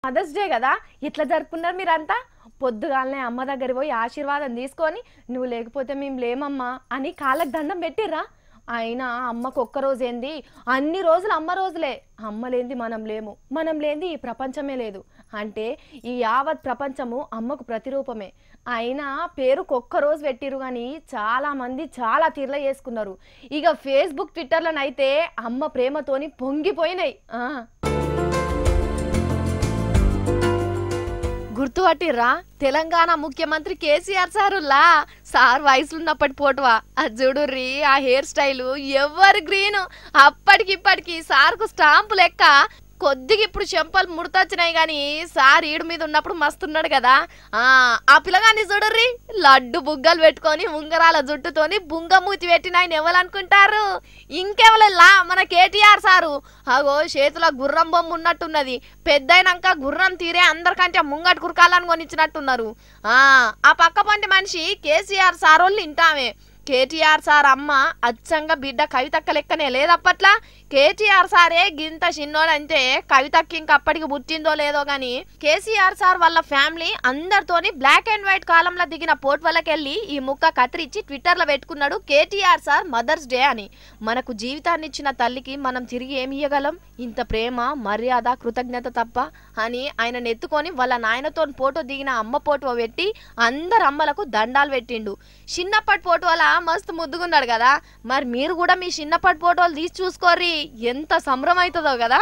mothers day కదా ఇట్లా జరుపుకున్నారు మీరంతా పొద్దుగాలనే అమ్మ దగ్గర పోయి ఆశీర్వాదం తీసుకొని నువ్వు లేకపోతే మేము లేమమ్మా అని కాళ్ళకు దండం పెట్టిర్రా అయినా అమ్మకు ఒక్కరోజు ఏంది అన్ని రోజులు అమ్మ రోజులే అమ్మ లేనిది మనం లేము మనం లేనిది ఈ ప్రపంచమే లేదు అంటే ఈ యావత్ ప్రపంచము అమ్మకు ప్రతిరూపమే అయినా పేరుకు ఒక్కరోజు పెట్టిరు కానీ చాలా మంది చాలా తీర్ల చేసుకున్నారు ఇక ఫేస్బుక్ ట్విట్టర్లనైతే అమ్మ ప్రేమతోని పొంగిపోయినాయి గుర్తుపట్టిర్రా తెలంగాణ ముఖ్యమంత్రి కేసీఆర్ సార్ వయసులున్నప్పటి పోటువా అది చూడుర్రి ఆ హెయిర్ స్టైలు ఎవరు గ్రీన్ అప్పటికిప్పటికి సార్కు స్టాంపు లెక్క కొద్దిగా ఇప్పుడు చెంపలు ముడతొచ్చినాయి కానీ సార్ ఈడు మీద ఉన్నప్పుడు మస్తున్నాడు కదా ఆ పిల్లగాన్ని చూడుర్రి లడ్డు బుగ్గలు పెట్టుకొని ఉంగరాల జుట్టుతోని బుంగమూతి పెట్టిన ఆయన ఎవరనుకుంటారు ఇంకెవరల్లా మన కేటీఆర్ సారు అగో చేతిలో గుర్రం బొమ్మ ఉన్నట్టున్నది పెద్దయినాక గుర్రం తీరే అందరికంటే ముంగటి కురకాలని కొనిచ్చినట్టున్నారు ఆ పక్క పంటి మనిషి కేసీఆర్ సార్ వాళ్ళు ఇంటామే కేటీఆర్ సార్ అమ్మ అచ్చంగా బిడ్డ కవితక్క లెక్కనే లేదప్పట్లా కేటీఆర్ సారే గింత చిన్నోడంటే కవితక్క ఇంకప్పటికి పుట్టిందో లేదో గాని కేసీఆర్ సార్ వాళ్ళ ఫ్యామిలీ అందరితోని బ్లాక్ అండ్ వైట్ కాలంలో దిగిన పోర్ట్వలకెళ్ళి ఈ ముక్క కత్తిరించి ట్విట్టర్ లో పెట్టుకున్నాడు కేటీఆర్ సార్ మదర్స్ డే అని మనకు జీవితాన్ని ఇచ్చిన తల్లికి మనం తిరిగి ఏమి ఇయ్యగలం ఇంత ప్రేమ మర్యాద కృతజ్ఞత తప్ప అని ఆయన నెత్తుకొని వాళ్ళ నాయనతో ఫోటో దిగిన అమ్మ ఫోటో పెట్టి అందరు అమ్మలకు దండాలు పెట్టిండు చిన్నప్పటి ఫోటోల మస్తు ముద్దుగున్నాడు కదా మరి మీరు కూడా మీ చిన్నప్పటి ఫోటోలు తీసి చూసుకోర్రి ఎంత సంబరం అవుతుందో కదా